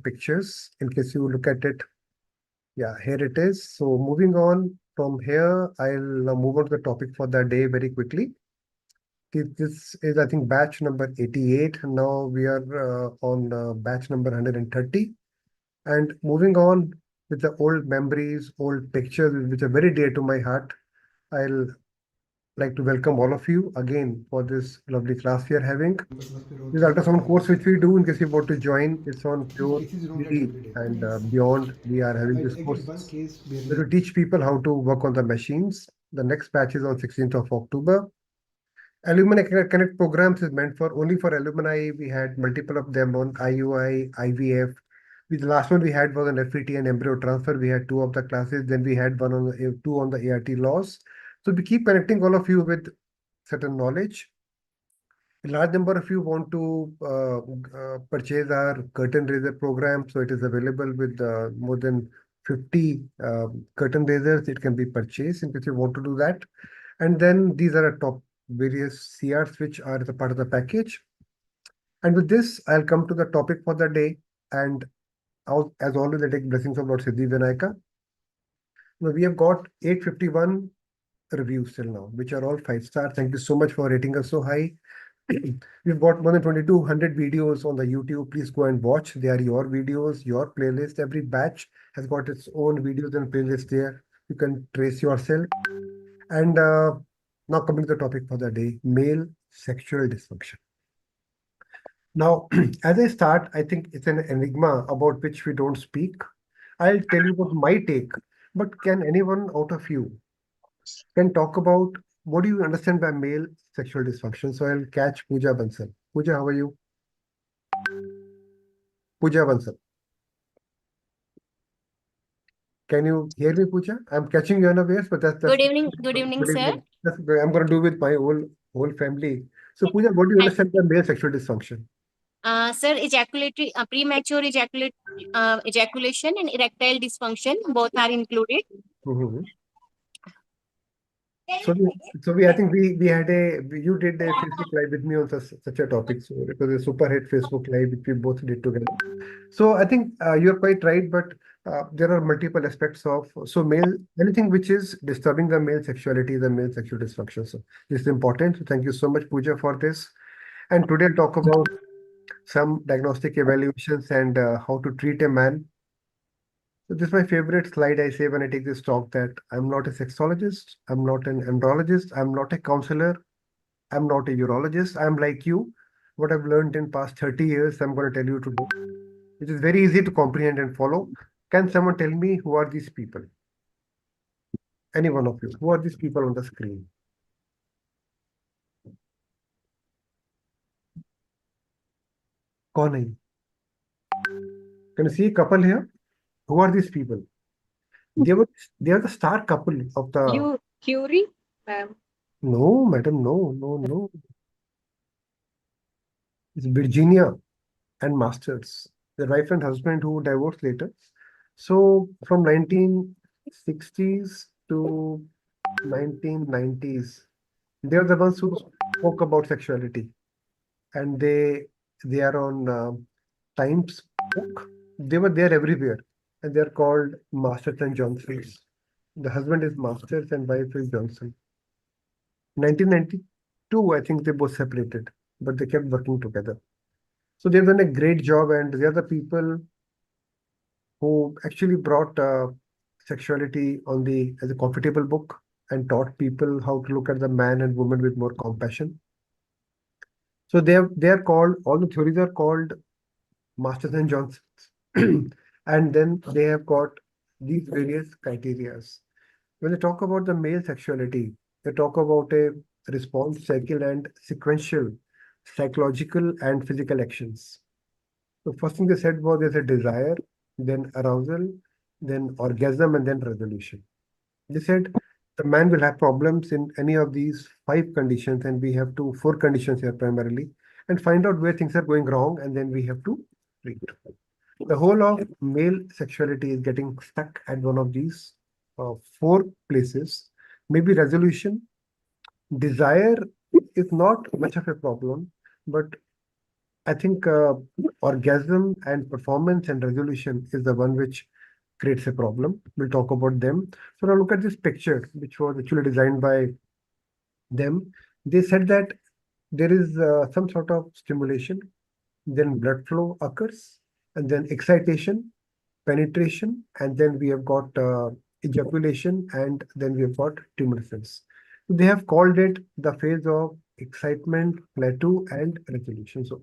pictures in case you look at it. Yeah, here it is. So moving on from here, I'll now move on to the topic for the day very quickly. This is, I think, batch number 88. Now we are on batch number 130. And moving on with the old memories, old pictures, which are very dear to my heart, I'll like to welcome all of you again for this lovely class we are having. This ultrasound course which we do in case you want to join, it's on pure theory and beyond. We are having this course to teach people how to work on the machines. The next batch is on 16th of October. Alumni Connect programs is meant for only for alumni. We had multiple of them on IUI, IVF. The last one we had was on FET and embryo transfer. We had two of the classes. Then we had one on two on the ART laws. So we keep connecting all of you with certain knowledge. A large number of you want to purchase our curtain raiser program. So it is available with more than 50 curtain raisers. It can be purchased in case you want to do that. And then these are a top various CRs which are the part of the package. And with this, I'll come to the topic for the day. And as always, I take blessings of Lord Siddhi Vinayaka. Now, we have got 851 reviews till now, which are all 5-star. Thank you so much for rating us so high. We've got more than 2200 videos on the YouTube. Please go and watch. They are your videos, your playlist. Every batch has got its own videos and playlist there. You can trace yourself. And now coming to the topic for the day, male sexual dysfunction. Now, as I start, I think it's an enigma about which we don't speak. I'll tell you about my take, but can anyone out of you can talk about what do you understand by male sexual dysfunction? So I'll catch Pooja Bansal. Pooja, how are you? Pooja Bansal. Can you hear me, Pooja? I'm catching you unawares, but that's Good evening, sir. That's I'm going to do with my whole family. So, Pooja, what do you understand by male sexual dysfunction? Sir, premature ejaculation and erectile dysfunction both are included. Mhm. I think we had you did a Facebook live with me on such a topic. So it was a super hit Facebook live which we both did together. So I think you're quite right, but there are multiple aspects of anything which is disturbing the male sexuality, the male sexual dysfunction. So this is important. So thank you so much, Pooja, for this. And today I'll talk about some diagnostic evaluations and how to treat a man. So this is my favorite slide I say when I take this talk that I'm not a sexologist, I'm not an andrologist, I'm not a counselor, I'm not a urologist, I'm like you. What I've learned in past 30 years, I'm going to tell you today. It is very easy to comprehend and follow. Can someone tell me who are these people? Any one of you. Who are these people on the screen? कौन है? Can you see a couple here? Who are these people? They are the star couple of the. Curie, ma'am. No, madam, no. It's Virginia and Masters, their wife and husband who divorced later. So from 1960s to 1990s, they are the ones who spoke about sexuality, and they are on Times book. They were there everywhere, and they are called Masters and Johnsons. The husband is Masters and wife is Johnson. 1992, I think they both separated, but they kept working together. So they've done a great job, and they are the people who actually brought sexuality on the as a comfortable book and taught people how to look at the man and woman with more compassion. So they are called, all the theories are called Masters and Johnsons. And then they have got these various criterias. When they talk about the male sexuality, they talk about a response cycle and sequential psychological and physical actions. The first thing they said was there's a desire, then arousal, then orgasm, and then resolution. They said the man will have problems in any of these 5 conditions, and we have four conditions here primarily, and find out where things are going wrong, and then we have to treat. The whole of male sexuality is getting stuck at one of these 4 places. Maybe resolution, desire is not much of a problem, but I think orgasm and performance and resolution is the one which creates a problem. We'll talk about them. So now look at this picture, which was actually designed by them. They said that there is some sort of stimulation, then blood flow occurs, and then excitation, penetration, and then we have got ejaculation, and then we have got tumescence. They have called it the phase of excitement, plateau, and resolution. So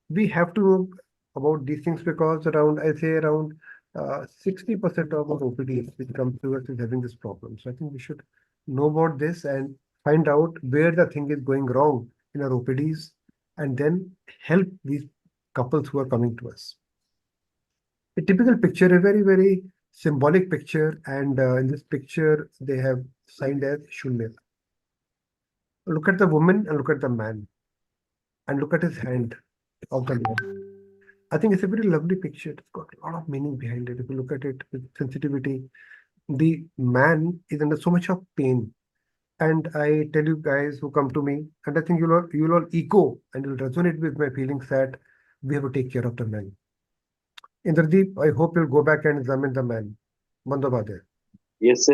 we have to know about these things because around, I say around 60% of our OPDs which come to us is having this problem. So I think we should know about this and find out where the thing is going wrong in our OPDs and then help these couples who are coming to us. A typical picture, a very, very symbolic picture, and in this picture, they have signed as Shunya. Look at the woman and look at the man, and look at his hand of the man. I think it's a very lovely picture. It's got a lot of meaning behind it. If you look at it with sensitivity, the man is under so much of pain. And I tell you guys who come to me, and I think you'll all echo and you'll resonate with my feelings that we have to take care of the man. Indradeep, I hope you'll go back and examine the man. Bandobade. Yes,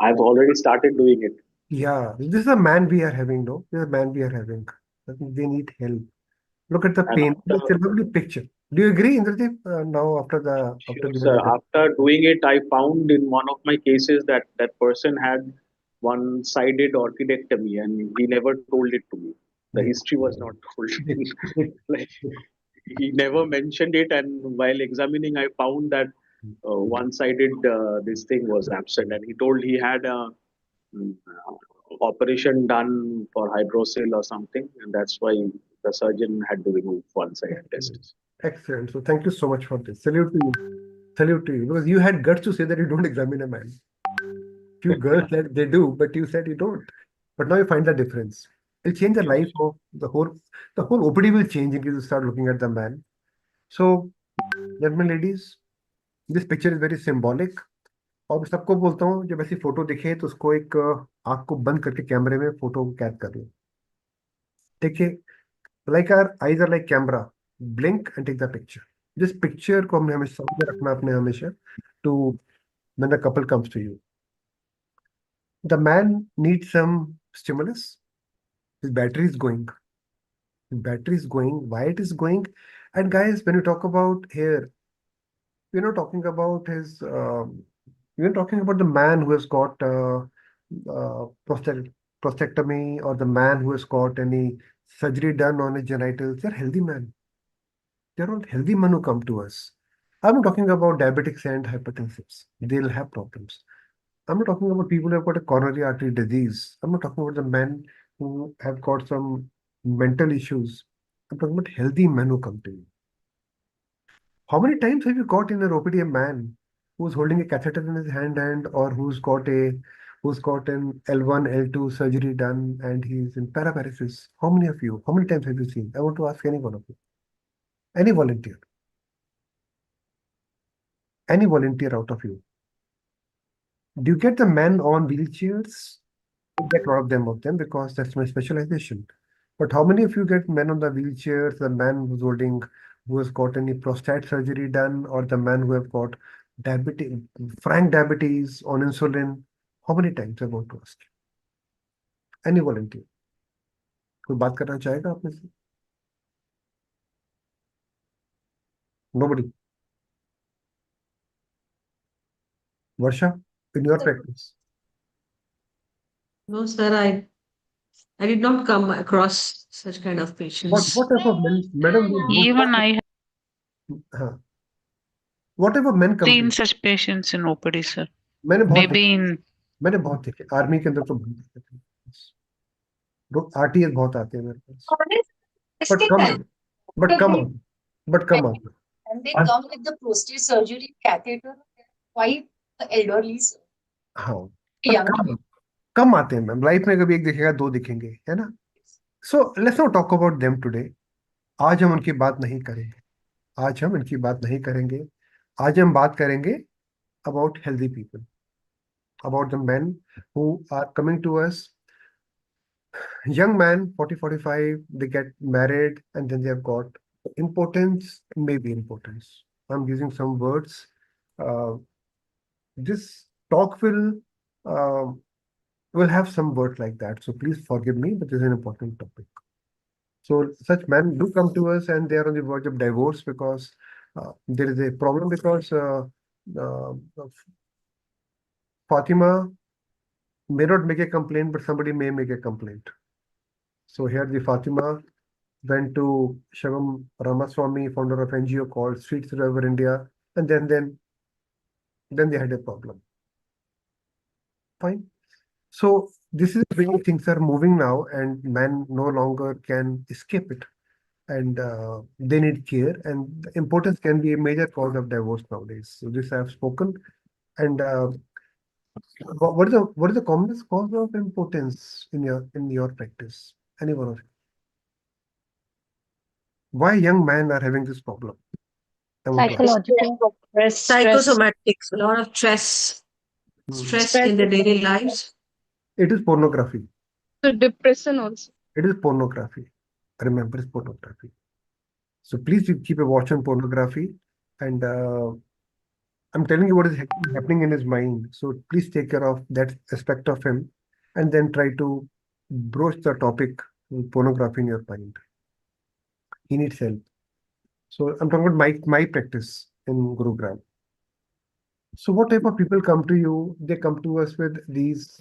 I've already started doing it. Yeah, this is a man we are having, no? This is a man we are having. I think they need help. Look at the And pain. It's a after, lovely picture. Do you agree, Indradeep? Now after sure, giving sir, it a after doing it, I found in one of my cases that that person had one-sided orchidectomy, and he never told it to me. The they, history was not told. they, they, Like he never mentioned it, and while examining, I found that one-sided this thing was absent, and he told he had a mm, operation done for hydrocele or something, and that's why the surgeon had to remove one side excellent. testis. Excellent. So thank you so much for this. Salute to you. Salute to you. Because you had guts to say that you don't examine a man. Few girls that they do, but you said you don't. But now you find the difference. It'll change the life of the whole OPD will change if you start looking at the man. So, gentlemen, ladies, this picture is very symbolic. और मैं सबको बोलता हूँ जब ऐसी photo दिखे तो उसको एक आंख को बंद करके कैमरे में फोटो कैद कर लो देखिए like our eyes are like camera blink and take the picture this picture को हमने हमेशा सामने रखना अपने हमेशा to when the couple comes to you the man need some stimulus his battery is going why it is going and guys when you talk about here we're not talking about his we're talking about the man who has got prostatectomy or the man who has got any surgery done on his genitals. They're healthy men. They're all healthy men who come to us. I'm not talking about diabetics and hypertensives. They'll have problems. I'm not talking about people who have got a coronary artery disease. I'm not talking about the men who have got some mental issues. I'm talking about healthy men who come to you. How many times have you got in an OPD a man who's holding a catheter in his hand or who's got an L1, L2 surgery done and he's in paraparesis? How many of you? How many times have you seen? I want to ask any one of you. Any volunteer. Any volunteer out of you. Do you get the men on wheelchairs? I get a lot of them because that's my specialization. But how many of you get men on the wheelchairs, the man who has got any prostate surgery done, or the man who have got diabetes, frank diabetes on insulin? How many times I want to ask? Any volunteer? कोई बात करना चाहेगा आप में से? Nobody. Varsha, in your practice. No, sir, I did not come across such kind of patients. What type of men, madam? Even I have हाँ, what type of men come to seen you? such patients in OPD, sir. मैंने बहुत Maybe in मैंने बहुत देखे army के अंदर तो बहुत देखे लोग आरटीएस बहुत आते हैं मेरे पास बट कम बट कम बट कम आते And they come with the prostate surgery catheter, quite elderly. हाँ but Young. कम आते हैं मैम लाइफ में कभी एक दिखेगा दो दिखेंगे है ना so let's not talk about them today आज हम उनकी बात नहीं करेंगे आज हम इनकी बात नहीं करेंगे आज हम बात करेंगे about healthy people about the men who are coming to us young man 40 45 they get married and then they have got Impotence, maybe impotence. I'm using some words. Uh, this talk will have some words like that. So please forgive me, but this is an important topic. So such men do come to us and they are on the verge of divorce because there is a problem because uh, Fatima may not make a complaint, but somebody may make a complaint. So here the Fatima went to Shivam Ramaswamy, founder of NGO called Street Survivor India, and then they had a problem. Fine. So this is the way things are moving now, and men no longer can escape it, and they need care, and the importance can be a major cause of divorce nowadays. So this I have spoken, and what is the commonest cause of impotence in your practice? Any one of you? Why young men are having this problem? I want to ask. Psychological Psychosomatics, a lot of stress, Hmm. stress in their daily lives. It is pornography. the depression also. It is pornography. Remember, it's pornography. So please keep a watch on pornography, and I'm telling you what is happening in his mind. So please take care of that aspect of him, and then try to broach the topic pornography in your mind. He needs help. So I'm talking about my practice in Gurugram. So what type of people come to you? They come to us with these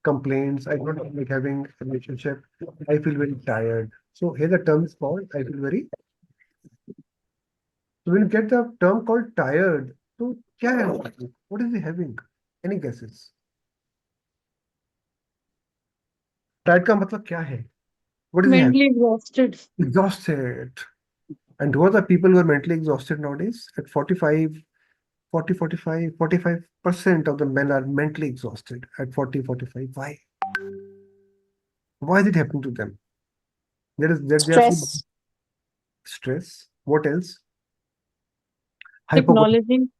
complaints. I don't like having a relationship. I feel very tired. So here the term is called I feel very. So when you get the term called tired, so क्या है वो? What is he having? Any guesses? Tired का मतलब क्या है? What is he having? Mentally exhausted. Exhausted. And who are the people who are mentally exhausted nowadays? At 45, 40, 45, 45% of the men are mentally exhausted at 40, 45. Why? Why is it happening to them? There are some Stress. stress. What else? Acknowledging.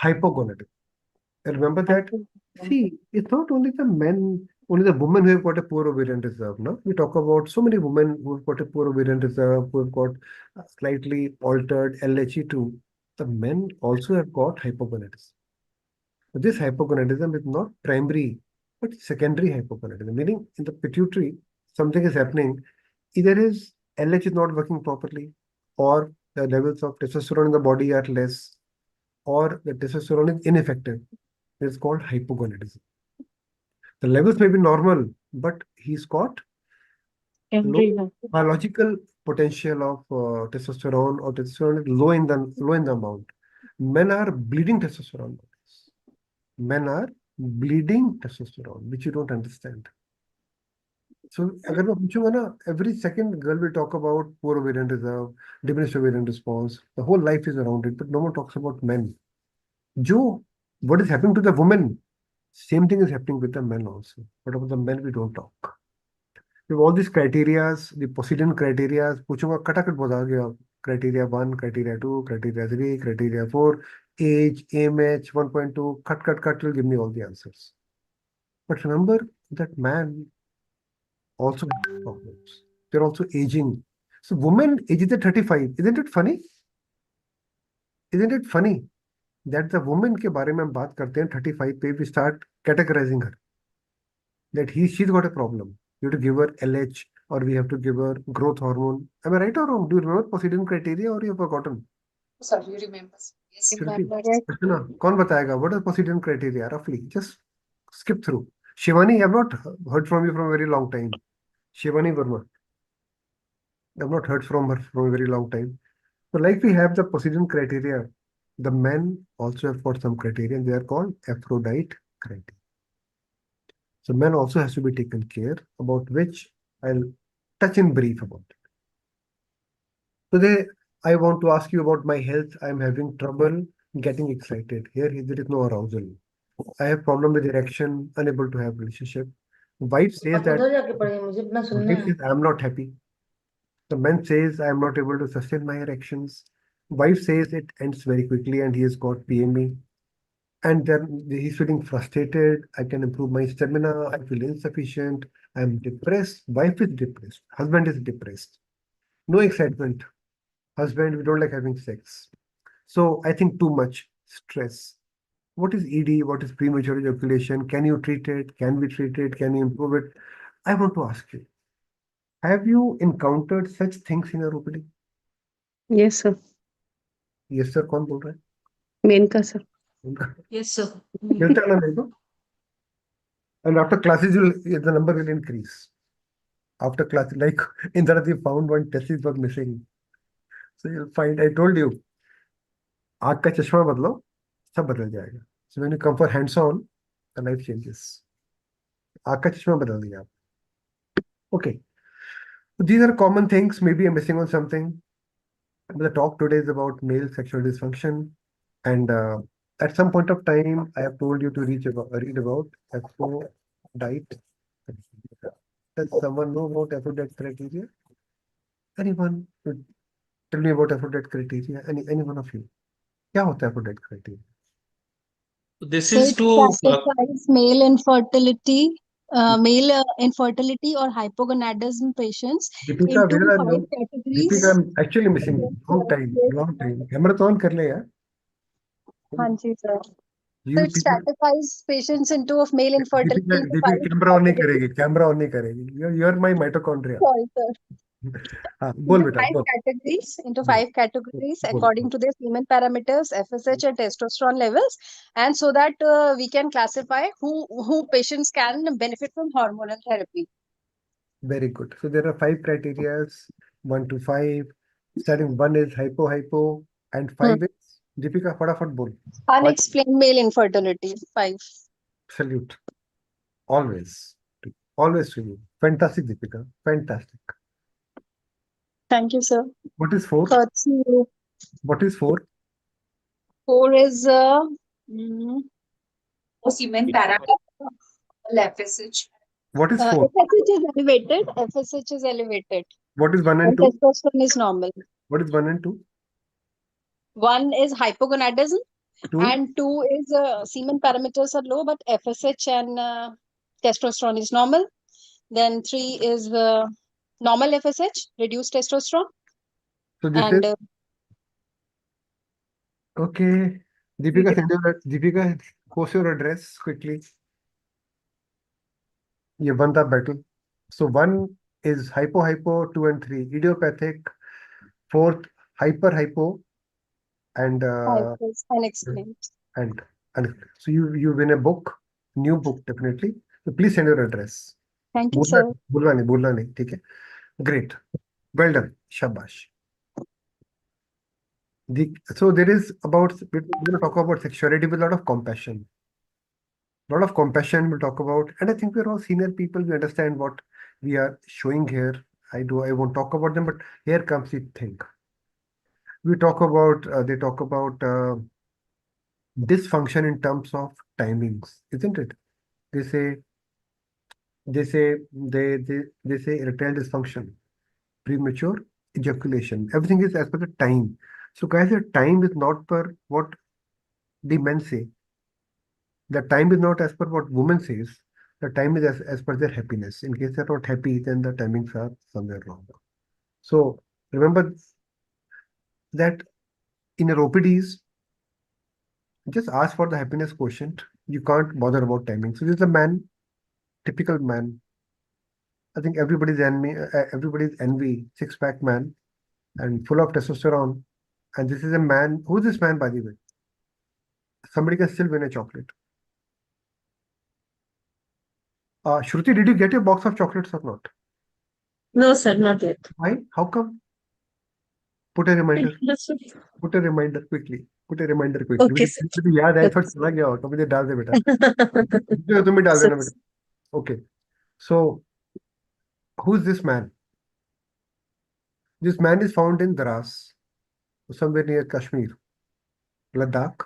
Hypogonadism. And remember that. See, it's not only the men, only the women who have got a poor ovarian reserve. No, we talk about so many women who have got a poor ovarian reserve, who have got slightly altered LHE2. The men also have got hypogonadism. This hypogonadism is not primary, but secondary hypogonadism, meaning in the pituitary, something is happening. Either his LH is not working properly, or the levels of testosterone in the body are less, or the testosterone is ineffective. It's called hypogonadism. The levels may be normal, but he's got low biological potential of testosterone, or testosterone is low in the amount. Men are bleeding testosterone. Men are bleeding testosterone, which you don't understand. So, अगर मैं पूछूंगा ना, every second girl will talk about poor ovarian reserve, diminished ovarian response. The whole life is around it, but no one talks about men. What is happening to the women? Same thing is happening with the men also. But about the men, we don't talk. We have all these criterias, the Poseidon criterias. पूछूंगा कटाकट बता गया. Criteria 1, criteria 2, criteria 3, criteria 4, age, AMH 1.2, cut will give me all the answers. But remember that man also has problems. They're also aging. So women ages at 35. Isn't it funny? Isn't it funny that the woman के बारे में हम बात करते हैं 35 पे, we start categorizing her. That she's got a problem. You have to give her LH, or we have to give her growth hormone. Am I right or wrong? Do you remember Poseidon criteria, or you have forgotten? Sorry, you remember. Yes. Krishna, कौन बताएगा? What is Poseidon criteria roughly? Just skip through. Shivani, I have not heard from you from a very long time. Shivani Verma. I have not heard from her from a very long time. So like we have the Poseidon criteria, the men also have got some criteria, and they are called Aphrodite criteria. So men also has to be taken care, about which I'll touch in brief about it. Today, I want to ask you about my health. I'm having trouble getting excited. Here, there is no arousal. I have problem with erection, unable to have relationship. Wife says that wife says I'm not happy. The man says I'm not able to sustain my erections. Wife says it ends very quickly and he has got PME. And then he's feeling frustrated. I can improve my stamina. I feel insufficient. I'm depressed. Wife is depressed. Husband is depressed. No excitement. Husband, we don't like having sex. So I think too much stress. What is ED? What is premature ejaculation? Can you treat it? Can we treat it? Can you improve it? I want to ask you, have you encountered such things in your OPD? Yes, sir. Yes, sir. कौन बोल रहा है? Menka, sir. Yes, sir. मिलता है ना मेरे को? And after classes, the number will increase. After class, like Indrati found one thesis was missing. So you'll find, I told you, आँख का चश्मा बदलो, सब बदल जाएगा. So when you come for hands-on, the life changes. आँख का चश्मा बदल दिया आप. Okay. So these are common things. Maybe I'm missing on something. But the talk today is about male sexual dysfunction. And at some point of time, I have told you to read about Aphrodite. Does someone know about Aphrodite criteria? Anyone would tell me about Aphrodite criteria? Any one of you? क्या होता है Aphrodite criteria? This So is it to classifies male infertility or hypogonadism patients Deepika, into where are 5 you? categories. Deepika, I'm actually missing Yes, long sir. time, Yes, long sir. time. Camera तो on कर ले यार. हाँ जी, sir. So You it people, stratifies patients into male infertility Deepika, into Deepika 5 camera on नहीं categories. करेगी, camera on नहीं करेगी. You're my mitochondria. Sorry, sir. हाँ, बोल Into बेटा, five बोल. categories, into बोल, 5 categories बोल. according to their semen parameters, FSH and testosterone levels, and so that we can classify who patients can benefit from hormonal therapy. Very good. So there are 5 criteria, 1 to 5. Starting 1 is hypo, and 5 is Deepika, फटाफट बोल. Unexplained male infertility, 5. Salute. Always. Always to you. Fantastic, Deepika. Fantastic. Thank you, sir. What is 4? So What is 4? 4 is semen parameter, FSH. What is 4? FSH is elevated. FSH is elevated. What is 1 and And 2? testosterone is normal. What is 1 and 2? 1 is hypogonadism, 2? and 2 is semen parameters are low, but FSH and testosterone is normal. Then 3 is normal FSH, reduced testosterone, So this and is okay. Deepika, post your address quickly. ये 1 था battle. So 1 is hypo, 2 and 3 idiopathic. 4th hypo, and 5 is unexplained. and so you win a book, new book definitely. So please send your address. Thank you, sir. बोलना नहीं, ठीक है. Great. Well done. Shabash. So we're going to talk about sexuality with a lot of compassion. A lot of compassion we'll talk about, and I think we're all senior people. We understand what we are showing here. I won't talk about them, but here comes the thing. They talk about dysfunction in terms of timings, isn't it? They say erectile dysfunction, premature ejaculation. Everything is as per the time. So guys, the time is not per what the men say. The time is not as per what women says. The time is as per their happiness. In case they're not happy, then the timings are somewhere wrong. So remember that in your OPDs, just ask for the happiness quotient. You can't bother about timing. So this is a man, typical man. I think everybody's envy, six-pack man, and full of testosterone. And this is a man. Who's this man, by the way? Somebody can still win a chocolate. Shruti, did you get your box of chocolates or not? No, sir, not yet. Why? How come? Put a reminder. Put a reminder quickly. Put a reminder quickly. Okay, sir. मुझे याद है थोड़ा चला गया तो मुझे डाल दे बेटा. तुम भी डाल देना बेटा. Okay. So who's this man? This man is found in Dras, somewhere near Kashmir, Ladakh,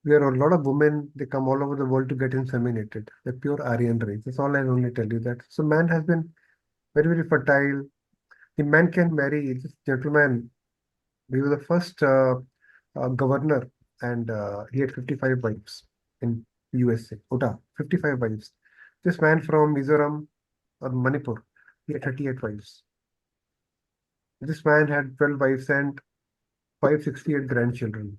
where a lot of women, they come all over the world to get inseminated. The pure Aryan race. That's all I only tell you that. So man has been very, very fertile. The man can marry. This gentleman, he was the first governor, and he had 55 wives in USA. Ota, 55 wives. This man from Mizoram or Manipur, he had 38 wives. This man had 12 wives, and 568 grandchildren.